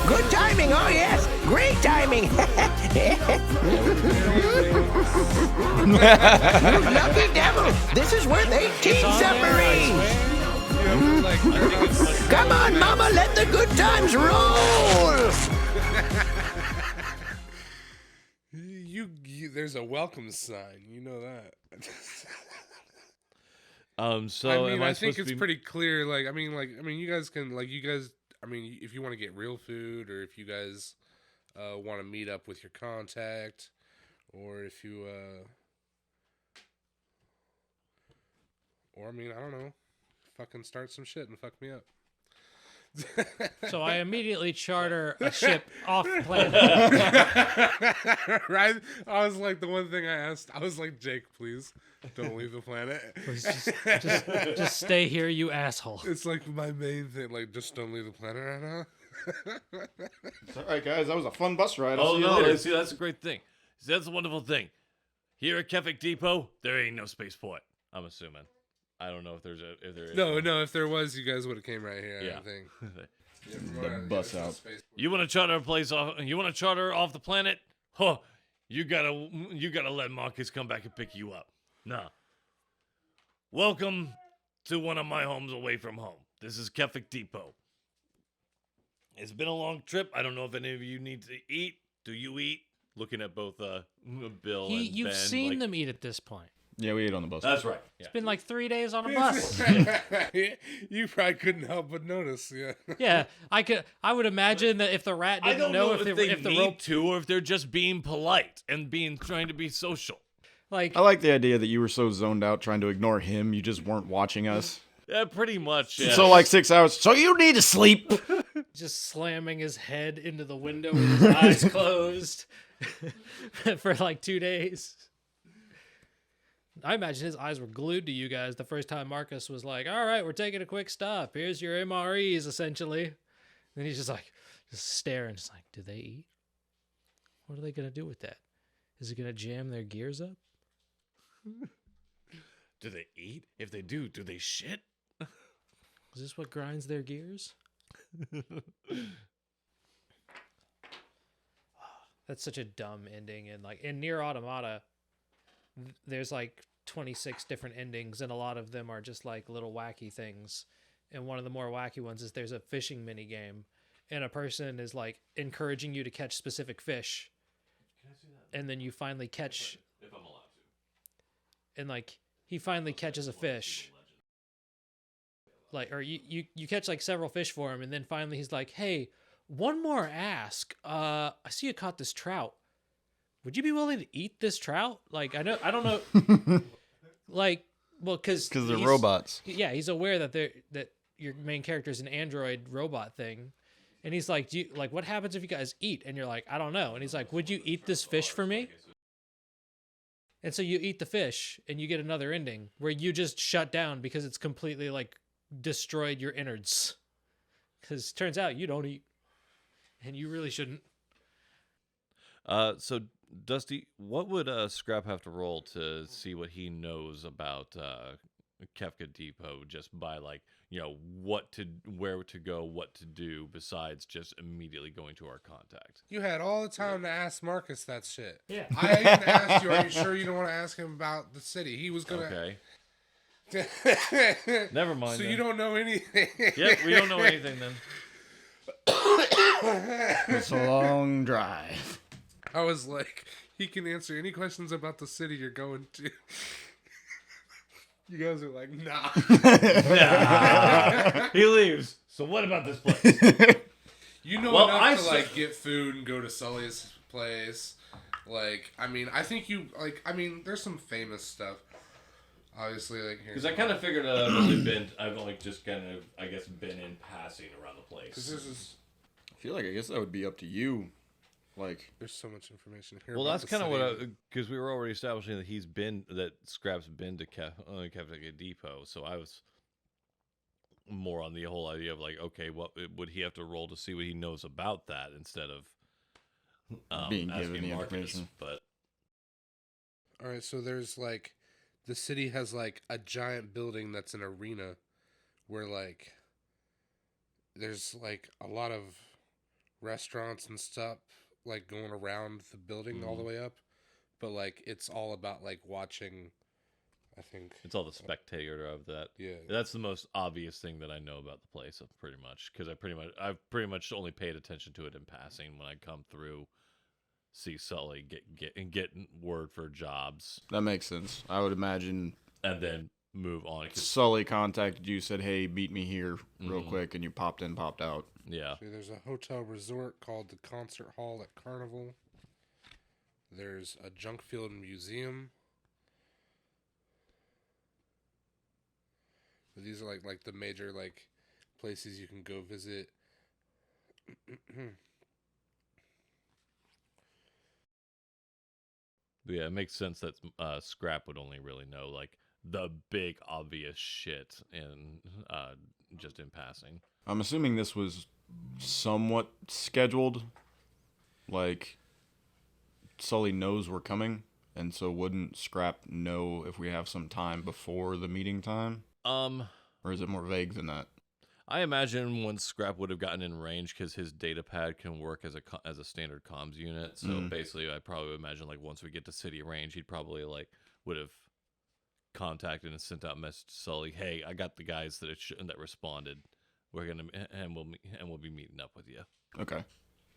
Good timing, oh yes. Great timing. You lucky devil. This is worth 18 submarines. Come on, Mama, let the good times roll. There's a welcome sign. You know that. So I think it's pretty clear. You guys can, if you want to get real food, or if you guys want to meet up with your contact, or if you, I don't know, fucking start some shit and fuck me up. So I immediately charter a ship off planet. Right? I was like, the one thing I asked, I was like, Jake, please don't leave the planet. Please just stay here, you asshole. It's like my main thing, like, just don't leave the planet right now. It's all right, guys. That was a fun bus ride. Oh, no. See, that's a great thing. See, that's a wonderful thing. Here at Kefik Depot, there ain't no spaceport, I'm assuming. I don't know if there is. No, if there was, you guys would have came right here. Yeah. I think. The bus out. You want to charter a place off? You want to charter off the planet? Huh? You gotta let Marcus come back and pick you up. Nah. Welcome to one of my homes away from home. This is Kefik Depot. It's been a long trip. I don't know if any of you need to eat. Do you eat? Looking at both Bill and You've Ben, seen them eat at this point. Yeah, we ate on the bus. That's right. Yeah. It's been like 3 days on a bus. You probably couldn't help but notice. Yeah. Yeah, I would imagine that if the rat I didn't don't know if the need rope, to, or if they're just being polite and trying to be social. like I like the idea that you were so zoned out trying to ignore him, you just weren't watching us. Yeah, pretty much. Yeah. So like 6 hours. So you need to sleep. just slamming his head into the window with his eyes closed for like 2 days. I imagine his eyes were glued to you guys the first time Marcus was like, all right, we're taking a quick stop. Here's your MREs, essentially. And he's just staring, just like, do they eat? What are they going to do with that? Is it going to jam their gears up? Do they eat? If they do they shit? Is this what grinds their gears? That's such a dumb ending. And like in Nier Automata, there's like 26 different endings, and a lot of them are just like little wacky things. And one of the more wacky ones is there's a fishing mini game, and a person is like encouraging you to catch specific fish. Can I see that? And then you finally catch. If I'm allowed to. And like he finally catches a fish. Like, or you catch like several fish for him, and then finally he's like, "Hey, one more ask. I see you caught this trout. Would you be willing to eat this trout?" Like, I don't know. Like, well, because Because they're robots. Yeah, he's aware that your main character is an android robot thing, and he's like, "Do you like what happens if you guys eat?" And you're like, "I don't know." And he's like, "Would you eat this fish for me?" And so you eat the fish, and you get another ending where you just shut down because it's completely like destroyed your innards. Because turns out you don't eat, and you really shouldn't. So Dusty, what would Scrap have to roll to see what he knows about Kefka Depot, just by like, you know, where to go, what to do, besides just immediately going to our contact? You had all the time to ask Marcus that shit. Yeah. I even asked you, are you sure you don't want to ask him about the city? He was going to... Okay. Never mind. So then. you don't know anything. Yep, we don't know anything then. It's a long drive. I was like, he can answer any questions about the city you're going to. You guys are like, nah. He leaves. So what about this place? You know Well, enough to like get food and go to Sully's place. Like, I mean, I think you like. I mean, there's some famous stuff. Obviously, like here. Because I kind of figured I've only just kind of, I guess, been in passing around the place. Because this is. I feel like I guess that would be up to you. Like, There's so much information here. Well, about that's the kind of city. what because we were already establishing that Scrap's been to Kefka Depot, so I was more on the whole idea of like, okay, what would he have to roll to see what he knows about that instead of being given asking the Marcus, information. But All right, so there's like, the city has like a giant building that's an arena, where like, there's like a lot of restaurants and stuff, like going around the building all the way up. But like it's all about like watching. I think It's all the spectator of that. Yeah. That's the most obvious thing that I know about the place, pretty much, because I've pretty much only paid attention to it in passing when I come through, see Sully get word for jobs, That makes sense. I would imagine and then move on. 'Cause- Sully contacted you, said, "Hey, beat me here real quick," and you popped in, popped out. yeah, See, there's a hotel resort called the Concert Hall at Carnival. There's a junk field museum. These are like the major like places you can go visit. yeah, it makes sense that Scrap would only really know like the big obvious shit in just in passing. I'm assuming this was somewhat scheduled. Like, Sully knows we're coming, and so wouldn't Scrap know if we have some time before the meeting time? Or is it more vague than that? I imagine once Scrap would have gotten in range, because his data pad can work as a standard comms unit. So basically, I probably would imagine like once we get to city range, he'd probably like would have contacted and sent out a message to Sully, "Hey, I got the guys that responded. We're gonna and we'll be meeting up with you." Okay.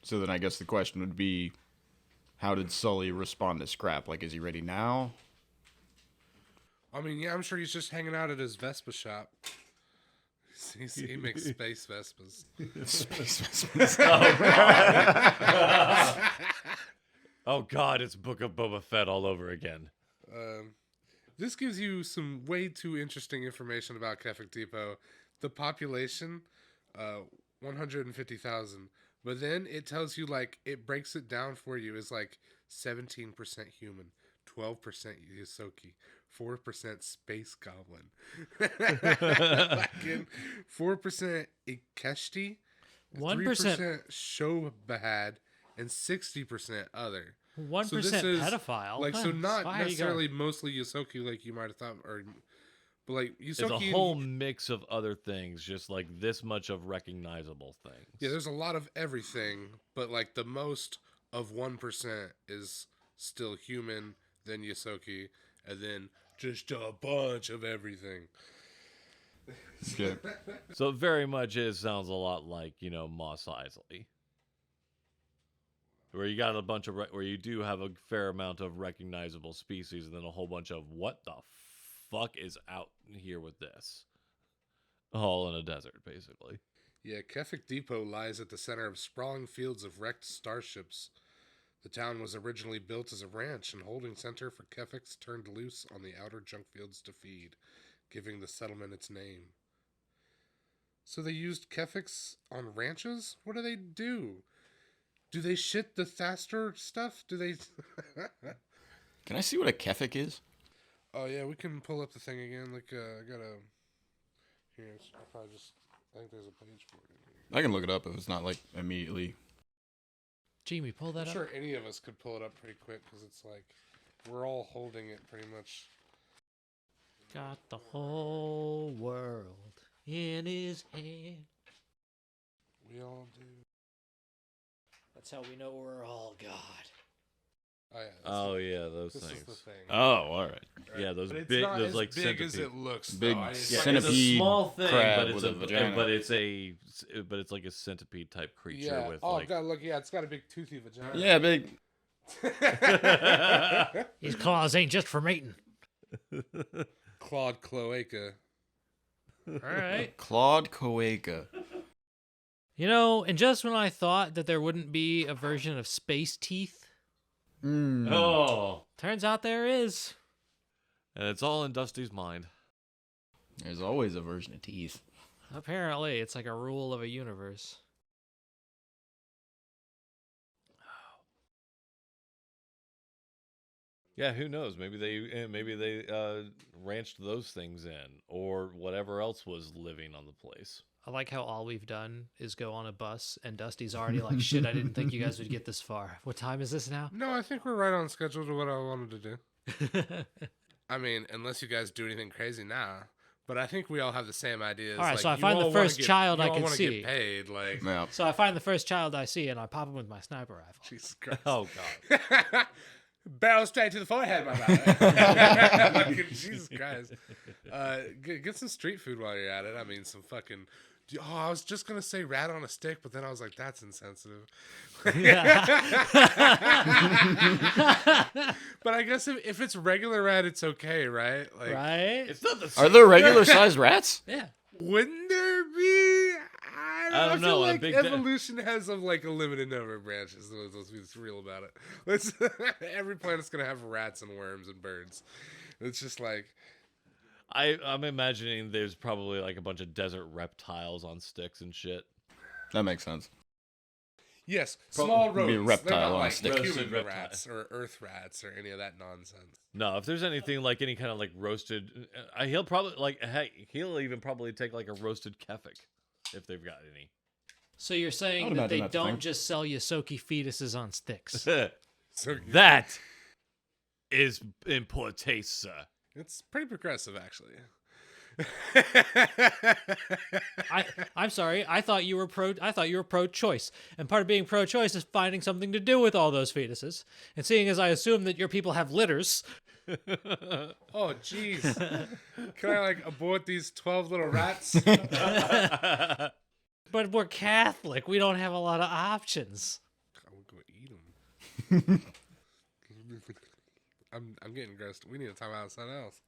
So then I guess the question would be, how did Sully respond to Scrap? Like, is he ready now? I mean, yeah, I'm sure he's just hanging out at his Vespa shop. He makes space Vespas. Oh God, it's Book of Boba Fett all over again. This gives you some way too interesting information about Kefik Depot. The population, 150,000. But then it tells you, like, it breaks it down for you as, like, 17% human, 12% Yosoki, 4% space goblin, 4% Ikeshti, 1% 3% Shobahad, and 60% other. 1% So this is, pedophile. Like, so not Why are you necessarily mostly Yosoki like you might have thought, but like It's Yosoki. a whole mix of other things, just like this much of recognizable things. Yeah, there's a lot of everything, but like the most of 1% is still human, then Yosoki, and then just a bunch of everything. Yeah. So it very much sounds a lot like, Mos Eisley. Where you got a bunch of, where you do have a fair amount of recognizable species, and then a whole bunch of what the fuck is out here with this? All in a desert, basically. Yeah, Kefik Depot lies at the center of sprawling fields of wrecked starships. The town was originally built as a ranch and holding center for Kefiks turned loose on the outer junk fields to feed, giving the settlement its name. So they used Kefiks on ranches? What do they do? Do they shit the Thaster stuff? Do they... Can I see what a Kefik is? Oh, yeah, we can pull up the thing again. Like, I gotta... Here, I'll probably just... I think there's a page for it in here. I can look it up if it's not, like, immediately. Jamie, pull that I'm up. sure any of us could pull it up pretty quick, because it's like... We're all holding it pretty much. Got the whole world in his hand. We all do. That's how we know we're all God. Oh, yeah. Those This things. is the thing. Oh, all right. Yeah, those But it's big, not those as like big centipede. as it looks. Big though. It's centipede a small thing, crab but it's with a vagina. but it's like a centipede type creature Yeah. with Oh, like. God, look. Yeah, it's got a big toothy vagina. Yeah, big. These claws ain't just for mating. Claude Cloaca. All right. Claude Coaca. And just when I thought that there wouldn't be a version of Space Teeth, Oh, turns out there is. and it's all in Dusty's mind. There's always a version of teeth. Apparently, it's like a rule of a universe. Yeah, who knows? Maybe they ranched those things in, or whatever else was living on the place. I like how all we've done is go on a bus, and Dusty's already like, shit, I didn't think you guys would get this far. What time is this now? No, I think we're right on schedule to what I wanted to do. I mean, unless you guys do anything crazy now. But I think we all have the same ideas. All right, like, so I you find the all wanna first get- child you I all can wanna see. Get paid, like Yeah. So I find the first child I see and I pop him with my sniper rifle. Jesus Christ. Oh god. Barrel straight to the forehead, my man. Fucking Jesus Christ. Get some street food while you're at it. I mean, some fucking. Oh, I was just gonna say rat on a stick, but then I was like, that's insensitive. But I guess if it's regular rat, it's okay, right? Like, Right? It's not the Are there regular sized rats? Yeah. wouldn't there be? I don't feel know, a like big evolution has a limited number of branches. Let's be real about it. Every planet's gonna have rats and worms and birds. It's just like. I'm imagining there's probably like a bunch of desert reptiles on sticks and shit. That makes sense. Yes, small Be a rodents. reptile They're not on a like stick. human Roasted reptile. rats or earth rats or any of that nonsense. No, if there's anything like any kind of like roasted, he'll probably like he'll even probably take like a roasted kefik if they've got any. So you're I saying would that they imagine that's a don't thing. just sell Yosoki fetuses on sticks? So That is in poor taste, sir. it's pretty progressive, actually. I'm sorry. I thought you were pro-choice, and part of being pro-choice is finding something to do with all those fetuses. And seeing as I assume that your people have litters, Oh, jeez. Can I abort these 12 little rats? but we're Catholic, we don't have a lot of options. I would go eat them. I'm getting grossed. We need to talk about something else.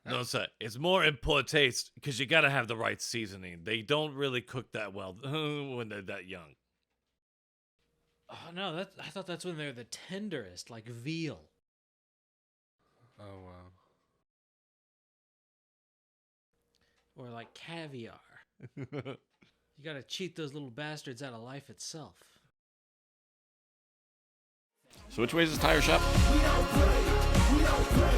No, sir. It's more in poor taste because you gotta have the right seasoning. They don't really cook that well when they're that young. Oh no, I thought that's when they're the tenderest, like veal. Oh, wow. Or like caviar. You gotta cheat those little bastards out of life itself. So which way is this tire shop? We don't play.